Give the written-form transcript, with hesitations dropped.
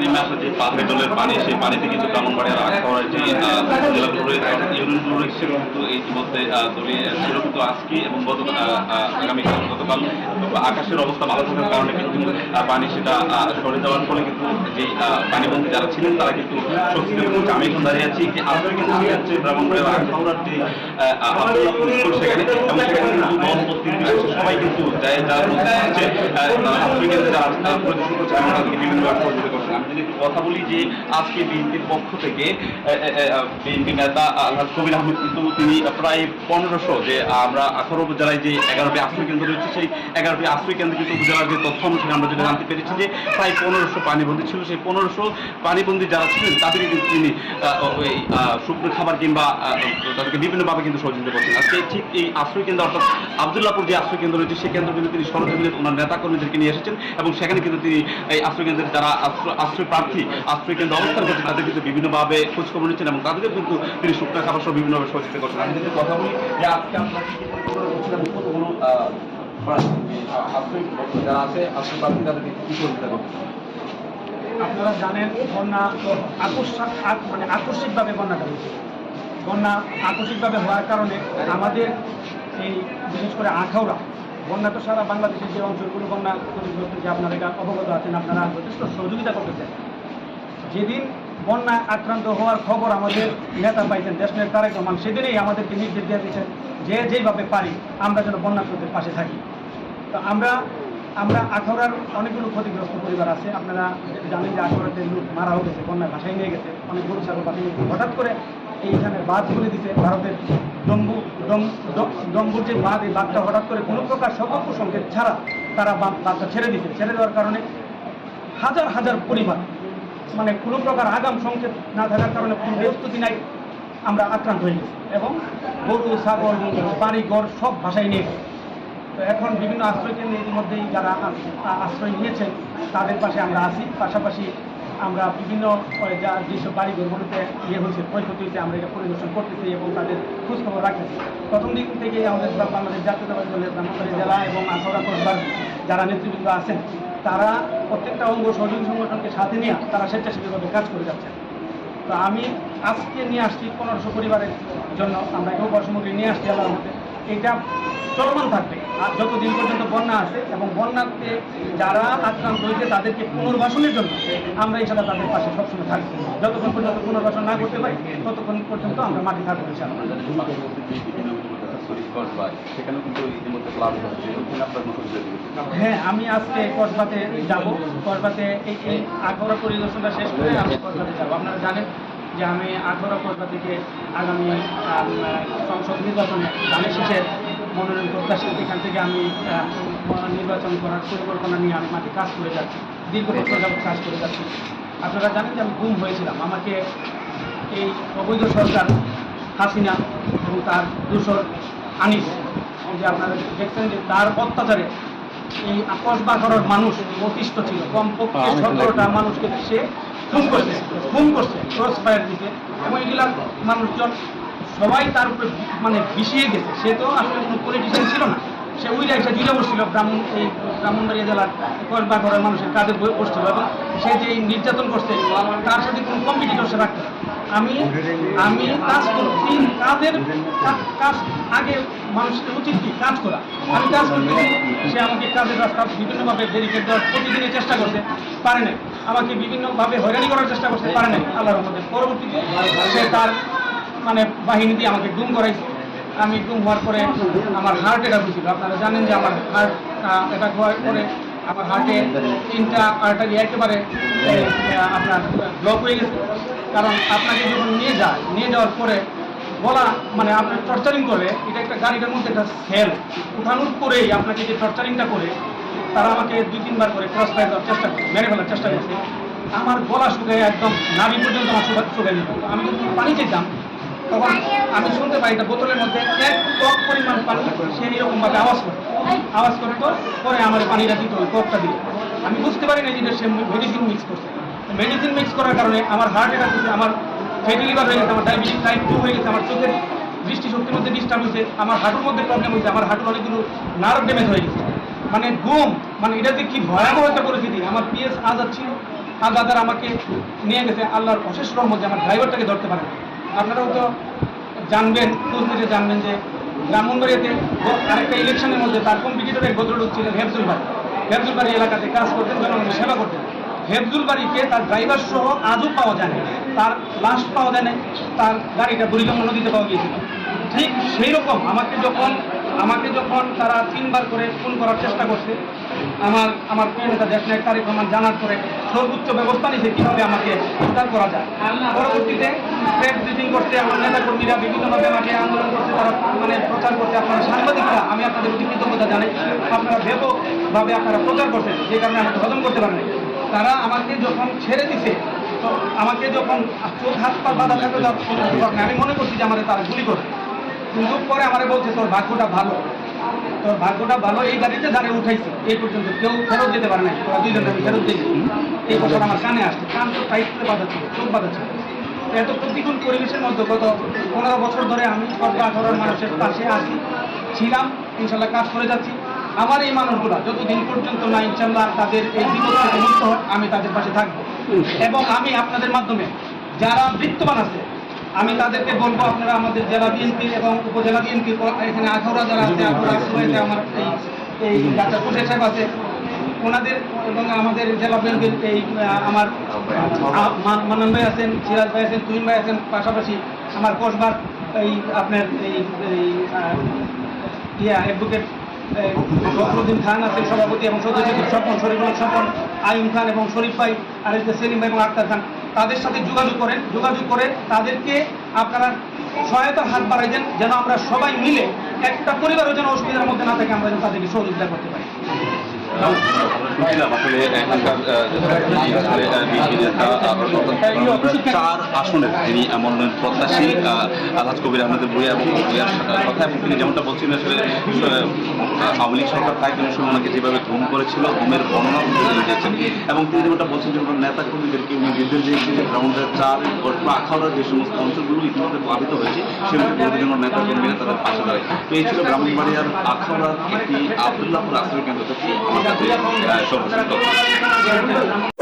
নেমে আসা যে পাহাড়ি জলের পানি, সেই পানিতে কিন্তু ব্রাহ্মণবাড়িয়ার আখাউড়ার যে জেলাগুলো রয়েছে, ইউনিয়নগুলো রয়েছে, সেগুলো কিন্তু ইতিমধ্যে তলিয়ে ছিল। কিন্তু আজকে এবং আগামীকাল গতকাল আকাশের অবস্থা ভালো থাকার কারণে কিন্তু পানি সেটা সরে যাওয়ার ফলে কিন্তু যে পানিবন্দী যারা ছিলেন তারা কিন্তু স্বস্তিতে হচ্ছে। আমি এখন দাঁড়িয়ে আছি যে আজকে কিন্তু হচ্ছে ব্রাহ্মণবাড়িয়ার আখাউড়ার যে আব্দুল্লাহপুর স্কুল, সেখানে এবং সেখানে কিন্তু দল প্রতিনিধি আছে, সবাই কিন্তু যারা হচ্ছে আশ্রয়কেন্দ্রে যারা পরিদর্শন করছে এবং তাদেরকে বিভিন্নভাবে সহযোগিতা করছেন। আমি যদি একটু কথা বলি যে আজকে বিএনপির পক্ষ থেকে বিএনপি নেতা আলহাজ কবির আহমেদ কিন্তু তিনি প্রায় 1500 যে আমরা আখাউড়া উপজেলায় যে 11টি আশ্রয়কেন্দ্র রয়েছে, সেই 11টি আশ্রয়কেন্দ্র কিন্তু উপজেলার যে তথ্য অনুসারে আমরা যেটা জানতে পেরেছি যে প্রায় 1500 পানিবন্দী ছিল। সেই 1500 পানিবন্দী যারা ছিলেন তাদেরকে কিন্তু তিনি ওই শুকনো খাবার কিংবা তাদেরকে বিভিন্নভাবে কিন্তু সহযোগিতা করছেন। আজকে ঠিক এই আশ্রয়কেন্দ্র অর্থাৎ আব্দুল্লাহপুর যে আশ্রয়কেন্দ্র রয়েছে, সেই কেন্দ্র কিন্তু তিনি সরজমিনে ওনার নেতাকর্মীদেরকে নিয়ে এসেছেন এবং সেখানে কিন্তু তিনি এই আশ্রয়কেন্দ্রের যারা আশ্রয় প্রার্থী আশ্রয়কেন্দ্রে অবস্থান করছেন তাদের কিন্তু বিভিন্নভাবে খোঁজখবর নিচ্ছেন এবং তাদেরকে কিন্তু তিনি শুকনো খাবার সহ বিভিন্নভাবে সহযোগিতা করছেন। আমি যদি কথা বলি যে আজকে আমরা কতগুলো আশ্রয় যারা আছে আশ্রয় প্রার্থী তাদেরকে কি সহযোগিতা করছেন? আপনারা জানেন বন্যা আকস্মিকভাবে বন্যাটা হয়েছে। বন্যা আকস্মিকভাবে হওয়ার কারণে আমাদের এই বিশেষ করে আখাউড়া, বন্যা তো সারা বাংলাদেশের যে অঞ্চলগুলো বন্যা ক্ষতিগ্রস্ত, যে আপনারা এটা অবগত আছেন, আপনারা যথেষ্ট সহযোগিতা করতেছেন। যেদিন বন্যা আক্রান্ত হওয়ার খবর আমাদের নেতা পাইছেন দেশনায়ক তারেক রহমান, সেদিনেই আমাদেরকে নির্দেশ দিয়ে দিয়েছেন যে যেভাবে পারি আমরা যেন বন্যাগ্রস্তের পাশে থাকি। তো আমরা আখাউড়ার অনেকগুলো ক্ষতিগ্রস্ত পরিবার আছে। আপনারা জানেন যে আখাউড়াতে লোক মারাও গেছে, বন্যায় ভাসাই নিয়ে গেছে, অনেক গরু ছাগল ভাসাই নিয়ে গেছে। হঠাৎ করে এইখানে বাঁধ খুলে দিতে ভারতের ডম্বুর যে বাঁধ, এই বাঁধটা হঠাৎ করে কোনো প্রকার সতর্ক সংকেত ছাড়া তারা বাঁধটা ছেড়ে দিচ্ছে। ছেড়ে দেওয়ার কারণে হাজার হাজার পরিবার, মানে কোনো প্রকার আগাম সংকেত না থাকার কারণে কোনো প্রস্তুতি নাই, আমরা আক্রান্ত হয়ে গেছি এবং গরু ছাগল বাড়ি ঘর সব ভাসাই নিয়ে গেছে। তো এখন বিভিন্ন আশ্রয়কেন্দ্রে ইতিমধ্যেই যারা আশ্রয় নিয়েছেন তাদের পাশে আমরা আছি। পাশাপাশি আমরা বিভিন্ন যেসব বাড়িঘরগুলোতে হয়েছে, ক্ষয়ক্ষতি হয়েছে, আমরা এটা পরিদর্শন করতেছি এবং তাদের খোঁজখবর রাখতেছি। প্রথম দিক থেকে আমাদের বাংলাদেশ জাতীয়তাবাদী দলের ব্রাহ্মণবাড়িয়া জেলা এবং আখাউড়া পৌরসভার যারা নেতৃবৃন্দ আছেন তারা প্রত্যেকটা অঙ্গ সহযোগী সংগঠনকে সাথে নিয়ে তারা স্বেচ্ছাসেবীভাবে কাজ করে যাচ্ছেন। তো আমি আজকে নিয়ে আসছি 1500 পরিবারের জন্য আমরা খাবার সামগ্রী নিয়ে আসছি। আল্লাহর মধ্যে এটা চলমান থাকবে আর যতদিন পর্যন্ত বন্যা আছে, এবং বন্যাতে যারা আক্রান্ত হয়েছে তাদেরকে পুনর্বাসনের জন্য আমরা ইনশাআল্লাহ তাদের পাশে সবসময় থাকবো। যতক্ষণ পর্যন্ত পুনর্বাসন না করতে পারি ততক্ষণ পর্যন্ত আমরা মাটি থাকবো ইনশাআল্লাহ। হ্যাঁ, আমি আজকে কসবাতে যাব। কসবাতে এই আখাউড়া পরিদর্শনটা শেষ করে আমি কসবাতে যাবো। আপনারা জানেন যে আমি আখাউড়া কসবা থেকে আগামী সংসদ নির্বাচনে ধানের শীষের মনোনয়ন প্রত্যাশী, এখান থেকে আমি নির্বাচন করার পরিকল্পনা নিয়ে আমি মাঠে কাজ করে যাচ্ছি, দীর্ঘ বছর যাবত কাজ করে যাচ্ছি। আপনারা জানেন যে আমি গুম হয়েছিলাম। আমাকে এই অবৈধ সরকার হাসিনা এবং তার দূষর আনিস, যে আপনারা দেখছেন যে তার অত্যাচারে এই কসবা করার মানুষ অতিষ্ঠ ছিল। কমপক্ষে 17টা মানুষকে সে খুন করছে, ক্রস ফায়ার দিতে, এবং এগুলা মানুষজন সবাই তার উপরে মানে বিষিয়ে গেছে। সে তো আসলে কোনো পলিটিশিয়ান ছিল না, সে উইরা এসে জুড়ে বসছিল ব্রাহ্মণবাড়িয়া জেলার কসবা করার মানুষের কাজে বসছিল, এবং সে যে নির্যাতন করছে তার সাথে কোনো কম্পিটিটর সে রাখতে। আমি কাজ করছি, কাজ আগে মানুষের উচিত কি কাজ করা। আমি কাজ করতেছি, সে আমাকে কাজের রাস্তা বিভিন্নভাবে ব্যারিকেড দেওয়ার প্রতিদিনের চেষ্টা করছে, পারে নাই। আমাকে বিভিন্নভাবে হয়রানি করার চেষ্টা করছে, পারে নাই। আল্লাহর মধ্যে পরবর্তীতে সে তার মানে বাহিনী দিয়ে আমাকে গুম করাইছে। আমি গুম হওয়ার পরে আমার হার্ট অ্যাটাক হয়েছিল। আপনারা জানেন যে আমার হার্ট অ্যাটাক হওয়ার পরে আমার হার্টে 3টা আর্টারি একেবারে আপনার ব্লক হয়ে গেছে। কারণ আপনাকে যখন নিয়ে যাওয়ার পরে গলা মানে আপনার টর্চারিং করে, এটা একটা গাড়িটার মধ্যে একটা সেল উঠানোর পরেই আপনাকে যে টর্চারিংটা করে, তারা আমাকে 2-3 বার করে ক্রস ফায়ার দেওয়ার চেষ্টা করে, মেরে ফেলার চেষ্টা করছে। আমার গলা শুকায় একদম নাভি পর্যন্ত আমার শুকায় যেত। আমি যখন পানি চেতাম তখন আমি শুনতে পাই একটা বোতলের মধ্যে 1 টক পরিমাণ পানি, সে এরকমভাবে আওয়াজ করতো। পরে আমার পানিটা দিত, ওই টকটা দিত। আমি বুঝতে পারি না যে সে মেডিসিন মিক্স করছে। মেডিসিন মিক্স করার কারণে আমার হার্ট অ্যাটাক হয়েছে, আমার ফ্যাটি লিভার হয়ে গেছে, আমার ডায়াবেটিস টাইপ 2 হয়ে গেছে, আমার চোখের দৃষ্টিশক্তির মধ্যে ডিস্টার্ব হয়েছে, আমার হাঁটুর মধ্যে প্রবলেম হয়েছে, আমার হাঁটুর অনেকগুলো নার্ভ ড্যামেজ হয়ে গেছে। মানে ঘুম, মানে এটা যে কি ভয়াবহ একটা পরিস্থিতি। আমার পিএস আজাদ ছিল আজাদার আমাকে নিয়ে গেছে। আল্লাহর অশেষ রহমতে আমার ড্রাইভারটাকে ধরতে পারেন। আপনারাও তো জানবেন, খোঁজ নিতে জানবেন যে ব্রাহ্মণবাড়িয়াতে আরেকটা ইলেকশনের মধ্যে তার কম্পিটিটর এক ভদ্রলোক ছিলেন হেফজুল বাড়ি। হেফজুল বাড়ি এলাকাতে কাজ করতেন, জনগণের সেবা করতেন। হেফজুল বাড়িকে তার ড্রাইভার সহ আজও পাওয়া যায় না, তার লাশ পাওয়া যায় না, তার গাড়িটা বুড়িগঙ্গা নদীতে পাওয়া গিয়েছিল। ঠিক সেই রকম আমাকে যখন তারা 3 বার করে ফোন করার চেষ্টা করছে, আমার প্রিয় নেতা দেশনায়ক তারেক রহমান জানার পরে সর্বোচ্চ ব্যবস্থা নিয়েছে কীভাবে আমাকে উদ্ধার করা যায়। পরবর্তীতে প্রেস ব্রিফিং করতে আমার নেতাকর্মীরা বিভিন্নভাবে আমাকে আন্দোলন করতে, তারা মানে প্রচার করতে, আপনারা সাংবাদিকরা আমি আপনাদের প্রতি কৃতজ্ঞতা জানাই। আপনারা ব্যাপকভাবে আপনারা প্রচার করতেন, যে কারণে আমাকে হজম করতে পারেন। তারা আমাকে যখন ছেড়ে দিছে, তো আমাকে যখন চোখ হাত পা বাঁধা থাকতে আমি মনে করছি যে আমাদের তারা গুলি করবে। কিন্তু পরে আমারে বলছে তোর ভাগ্যটা ভালো, তোর ভাগ্যটা ভালো, এই গাড়িতে দাঁড়িয়ে উঠাইছি, এই পর্যন্ত কেউ ফেরত যেতে পারে না, তোরা 2 জনের ফেরত দিয়ে দিবি। এই কথাটা আমার কানে আসছে, কান তো টাইট করে বাঁধা ছিল, চোখ বাঁধা ছিল। এত প্রতিকূল পরিবেশের মধ্যে গত 15 বছর ধরে আমি কর্বা ঘরের মানুষের পাশে আছি, ছিলাম, ইনশাল্লাহ কাজ করে যাচ্ছি। আমার এই মানুষগুলা যতদিন পর্যন্ত না ইনশাল্লাহ তাদের এই বিপদ থেকে মুক্ত হয়, আমি তাদের পাশে থাকবো। এবং আমি আপনাদের মাধ্যমে যারা বিত্তবান আছে, আমি তাদেরকে বলবো, আপনারা আমাদের জেলা বিএনপি এবং উপজেলা বিএনপি এখানে আখাউড়া যারা আছে, আখাউড়া আসলে আমার এই ডাক্তার কোশের সাহেব আছে, ওনাদের এবং আমাদের জেলা বিএনপির এই আমার মান্নান ভাই আছেন, সিরাজ ভাই আছেন, তুহিন ভাই আছেন, পাশাপাশি আমার কসবার এই আপনার অ্যাডভোকেট ফখরুদ্দিন খান আছেন সভাপতি এবং সদস্য সচিব স্বপন, শরীফুল স্বপন, আইম খান এবং শরীফ ভাই, আর সেলিম ভাই এবং আক্তার খান, তাদের সাথে যোগাযোগ করে তাদেরকে আপনারা সহায়তার হাত বাড়াই দেন, যেন আমরা সবাই মিলে একটা পরিবারের যেন অসুবিধার মধ্যে না থাকে, আমরা যেন তাদেরকে সহযোগিতা করতে পারি। আসলে এখানকার চার আসনের যিনি মনোনয়ন প্রত্যাশী আলহাজ কবির আহমেদের ভূঁইয়া এবং ভূঁইয়ার কথা, এবং তিনি যেমনটা বলছিলেন আসলে আওয়ামী লীগ সরকার তাই কোনো সময় ওনাকে যেভাবে ধুম করেছিল, ধুমের বর্ণনা দিয়েছেন, এবং তিনি যেমনটা বলছেন যে নেতা কর্মীদেরকে উনি নির্দেশ দিয়েছেন যে গ্রাউন্ডের চার আখাউড়ার যে সমস্ত অঞ্চলগুলো ইতিমধ্যে প্লাবিত হয়েছে সেগুলো জন্য নেতা কর্মীরা তাদের পাশে দাঁড়ায়। তো এই ছিল ব্রাহ্মণবাড়িয়ার আখাউড়ার একটি আবদুল্লাহপুর আশ্রয় কেন্দ্র থেকে আমার কাছে সর্বশেষ তথ্য।